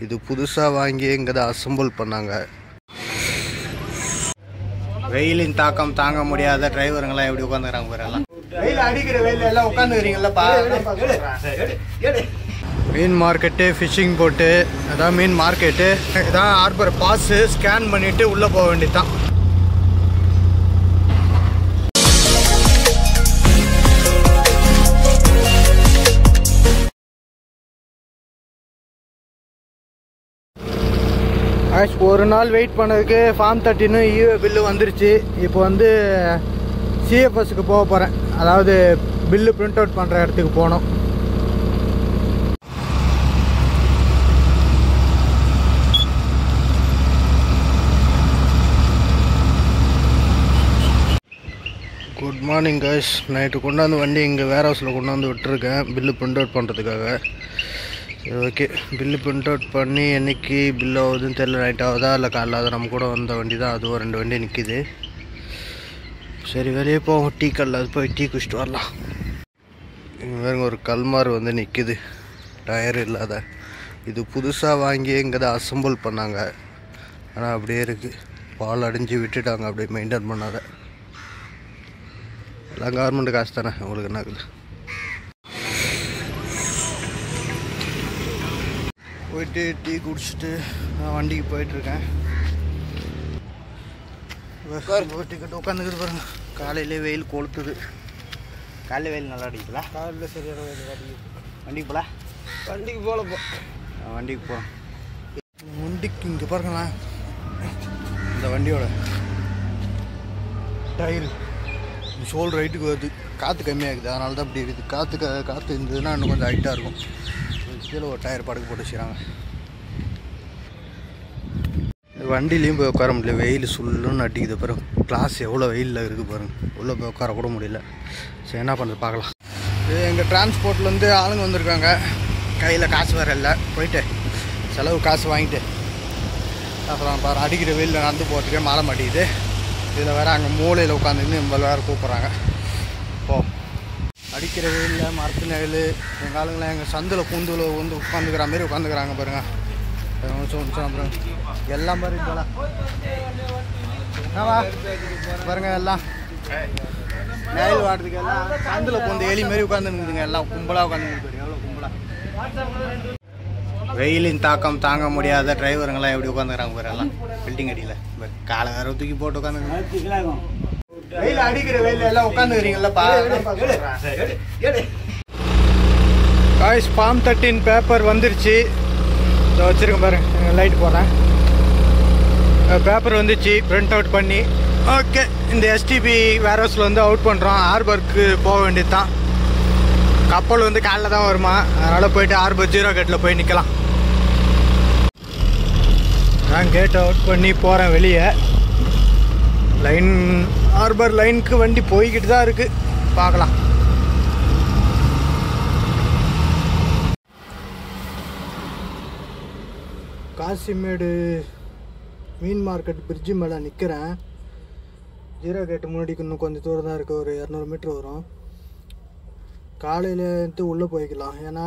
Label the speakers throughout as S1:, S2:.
S1: இது புதுசா வாங்கி இங்க தான் அசெம்பிள் பண்ணாங்க. வெயிலின் தாக்கம் தாங்க முடியாத டிரைவருங்களாம் எப்படி உட்காந்துக்கிறாங்க பாரு. எல்லாம் வெயில் அடிக்கிற வெயில் எல்லாம் உட்காந்துக்கிறீங்களப்பா. மீன் மார்க்கெட்டு, ஃபிஷிங் போட்டு, அதான் மீன் மார்க்கெட்டு. இதான் ஹார்பர் பாஸு. ஸ்கேன் பண்ணிட்டு உள்ளே போக வேண்டியதுதான். ஒரு நாள் வெயிட் பண்ணதுக்கு ஃபார்ம் 13 ஈவே பில்லு வந்துருச்சு. இப்போ வந்து சிஎஃப்எஸ்க்கு போக போகிறேன். அதாவது பில்லு பிரிண்ட் அவுட் பண்ணுற இடத்துக்கு போகணும். Good morning guys. நைட்டு கொண்டாந்து வண்டி இங்கே வேர் ஹவுஸில் கொண்டாந்து விட்டுருக்கேன் பில்லு பிரிண்ட் அவுட் பண்ணுறதுக்காக. ஓகே, பில்லு பிரிண்ட் அவுட் பண்ணி என்றைக்கு பில் ஆகுதுன்னு தெரியல. நைட் ஆகுதா இல்லை காலைல ஆகுதா. நம்ம கூட வந்த வண்டி தான் அதுவும் 2 வண்டி நிற்கிது. சரி வெளியே போவோம். டீ கல்ல அது போய் டீ குடிச்சிட்டு வரலாம். இங்கே வேறு ஒரு கல்மார் வந்து நிற்கிது, டயர் இல்லாத. இது புதுசாக வாங்கி இங்கே தான் அசெம்பிள் பண்ணாங்க. ஆனால் அப்படியே இருக்குது. பால் அடிஞ்சு விட்டுட்டாங்க, அப்படியே மெயின்டைன் பண்ணாத. எல்லாம் கவர்மெண்ட் காசு தானே, உங்களுக்கு என்ன இருக்குது. போயிட்டு டீ குடிச்சிட்டு நான் வண்டிக்கு போயிட்டுருக்கேன். டிக்கெட் உட்காந்துக்குது பாருங்க. காலையிலே வெயில் கொளுத்துது. காலையில் வெயில் நல்லா அடிக்குதா? காலையில் சரியான வெயில் அடிக்குது. வண்டிக்கு போகல? வண்டிக்கு போகலப்போ. வண்டிக்கு போகிறோம். வண்டிக்கு இங்கே பாருங்களேன், இந்த வண்டியோட டயரு ஷோல்டர் ரைட்டுக்கு வருது. காற்று கம்மியாகுது, அதனால தான் அப்படி இருக்குது. காற்று இருந்ததுன்னா இன்னும் கொஞ்சம் ஹைட்டாக இருக்கும். கீழே ஒரு டயர் படுக்க போட்டு வச்சுக்கிறாங்க. வண்டிலையும் போய் உட்கார முடியல, வெயில் சுல்லுன்னு அடிக்குது. அப்புறம் கிளாஸ் எவ்வளோ வெயிலில் இருக்குது பாருங்கள். உள்ளே போய் உட்கார கூட முடியல. சரி என்ன பண்ணுறது பார்க்கலாம். எங்கள் டிரான்ஸ்போர்ட்லேருந்து ஆளுங்க வந்திருக்காங்க. கையில் காசு வேறு இல்லை. போயிட்டு செலவு காசு வாங்கிட்டு அப்புறம் பாரு அடிக்கிற வெயிலில் நடந்து போகிறதுக்கே மழை மாட்டிக்குது. இதில் வேறு அங்கே மூலையில் உட்காந்துருந்து நம்மள வேறு கூப்பிட்றாங்க. போ அடிக்கிற வெயிலில் மரத்து நிழல். எங்கள் ஆளுங்களாம் எங்கள் சந்தில் பூந்துல வந்து உட்காந்துக்கிற மாதிரி உட்காந்துக்கிறாங்க பாருங்கள். அப்புறம் எல்லாம் பாருங்க போல பாருங்கள். எல்லாம் நிழல் வாடுறதுக்கு எல்லாம் சந்தில் பூந்து எலி மாரி உட்காந்துருக்குதுங்க. எல்லாம் கும்பலாக உட்காந்துருக்கு. எவ்வளோ கும்பலாக. வெயிலின் தாக்கம் தாங்க முடியாத டிரைவருங்களாம் எப்படி உட்காந்துக்கிறாங்க பாரு. எல்லாம் பில்டிங் அடியில் காலை வேறு தூக்கி போட்டு உட்காந்துருக்காங்க. வெயில் அடிக்கிற வெயில் எல்லாம் உட்காந்துக்கிறீங்களப்பா. காய்ஸ் ஃபார்ம் 13 பேப்பர் வந்துருச்சு. இதை வச்சுருக்கேன் பாருங்க. லைட் போடுறேன். பேப்பர் வந்துச்சு பிரிண்ட் அவுட் பண்ணி. ஓகே, இந்த எஸ்டிபி வேர் ஹவுஸில் வந்து அவுட் பண்ணுறோம். ஹார்பருக்கு போக வேண்டியது தான். கப்பல் வந்து காலைல தான் வருமா, அதனால் போயிட்டு ஹார்பர் 0 கேட்டில் போய் நிற்கலாம். நான் கேட்டை அவுட் பண்ணி போகிறேன் வெளியே. லைன் ஹார்பர் லைனுக்கு வண்டி போய்கிட்டு தான் இருக்குது. பார்க்கலாம். காசிமேடு மீன் மார்க்கெட் பிரிட்ஜு மேலே நிற்கிறேன். 0 கேட்டு முன்னாடிக்கு இன்னும் கொஞ்சம் தூரம் தான் இருக்குது. ஒரு 200 மீட்ரு வரும். காலையிலேருந்து உள்ளே போய்க்கலாம். ஏன்னா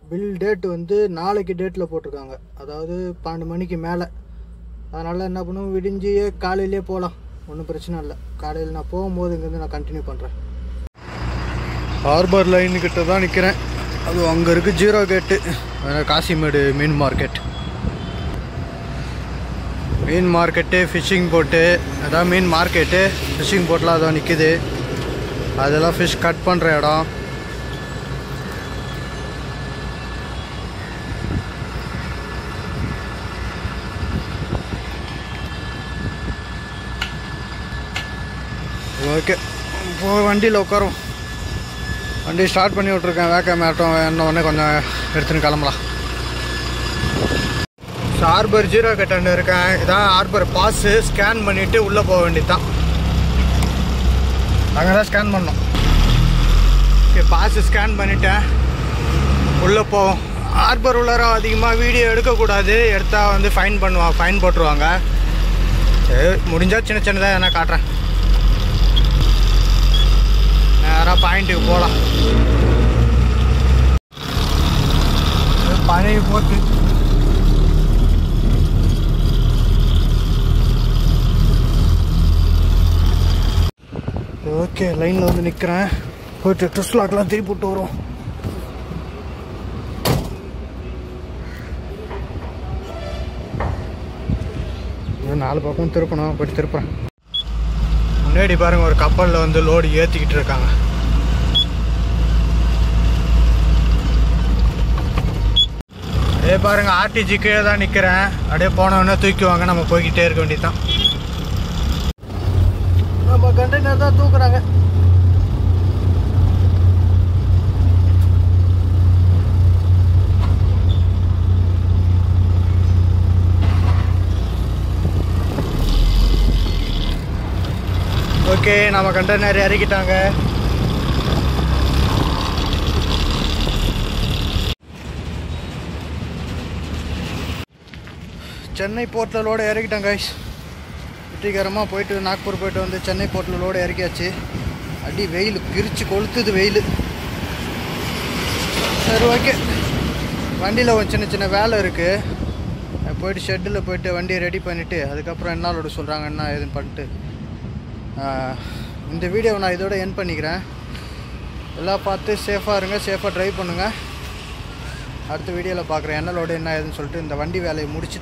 S1: பில் டேட்டு வந்து நாளைக்கு டேட்டில் போட்டிருக்காங்க. அதாவது 12 மணிக்கு மேலே. அதனால் என்ன பண்ணுவோம், விடிஞ்சியே காலையிலே போகலாம். ஒன்றும் பிரச்சனை இல்லை. காலையில் நான் போகும்போது இங்கேருந்து நான் கண்டினியூ பண்ணுறேன். ஹார்பர் லைனுக்கிட்ட தான் நிற்கிறேன். அது அங்கே இருக்குது 0 கேட்டு. காசிமேடு மீன் மார்க்கெட். மீன் மார்க்கெட்டு, ஃபிஷிங் போட்டு, அதான் மீன் மார்க்கெட்டு. ஃபிஷிங் போட்டெலாம் அதான் நிற்கிது. அதெல்லாம் ஃபிஷ் கட் பண்ணுற இடம். ஓகே, இப்போ வண்டியில் உட்காரும். வண்டி ஸ்டார்ட் பண்ணி விட்ருக்கேன். வேக்க மேட்டம் என்ன உடனே கொஞ்சம் எடுத்துன்னு கிளம்பலாம். ஹார்பர் 0 கேட்டாண்டு இருக்கேன். இதான் ஹார்பர் பாஸு. ஸ்கேன் பண்ணிவிட்டு உள்ளே போக வேண்டியது தான். அங்கே தான் ஸ்கேன் பண்ணோம். ஓகே, பாஸு ஸ்கேன் பண்ணிவிட்டேன். உள்ளே போவோம். ஹார்பர் உள்ளார அதிகமாக வீடியோ எடுக்கக்கூடாது. எடுத்தால் வந்து ஃபைன் போட்டுருவாங்க. சரி, முடிஞ்சால் சின்ன சின்னதாக எதனா காட்டுறேன். நேராக பாயிண்ட்டுக்கு போகலாம். பழைய போட்டு ஓகே, லைனில் வந்து நிற்கிறேன். போய்ட்டு ட்ரெஸ் லாக்கெலாம் திருப்பி விட்டு வரும். நாலு பக்கம் திருப்பணும். போய்ட்டு திருப்புறேன். முன்னாடி பாருங்கள், ஒரு கப்பலில் வந்து லோடு ஏற்றிக்கிட்டு இருக்காங்க. அதே பாருங்கள், ஆர்டிஜி கீழே தான் நிற்கிறேன். அப்படியே போனோடனே தூக்கிவாங்க, நம்ம போய்கிட்டே இருக்க வேண்டியதுதான். நம்ம கண்டெய்னர் தான் தூக்குறாங்க. ஓகே, நம்ம கண்டெய்னர் இறக்கிட்டாங்க. சென்னை போர்ட்டில் லோடு இறக்கிட்டாங்க கைஸ். வெற்றிகரமாக போயிட்டு நாக்பூர் போயிட்டு வந்து சென்னை போர்ட்டில் லோடு இறக்கியாச்சு. அடி வெயில் பிரித்து கொளுத்துது வெயில். சரி, ஓகே. வண்டியில் ஒரு சின்ன சின்ன வேலை இருக்குது. போயிட்டு ஷெட்டில் போயிட்டு வண்டியை ரெடி பண்ணிவிட்டு அதுக்கப்புறம் என்ன லோடு சொல்கிறாங்க என்ன ஏதுன்னு பண்ணிட்டு இந்த வீடியோவை நான் இதோட எண்ட் பண்ணிக்கிறேன். எல்லாம் பார்த்து சேஃபாக இருங்க, சேஃபாக ட்ரைவ் பண்ணுங்கள். அடுத்த வீடியோவில் பார்க்குறேன் என்ன லோடு என்ன ஏதுன்னு சொல்லிட்டு இந்த வண்டி வேலையை முடிச்சு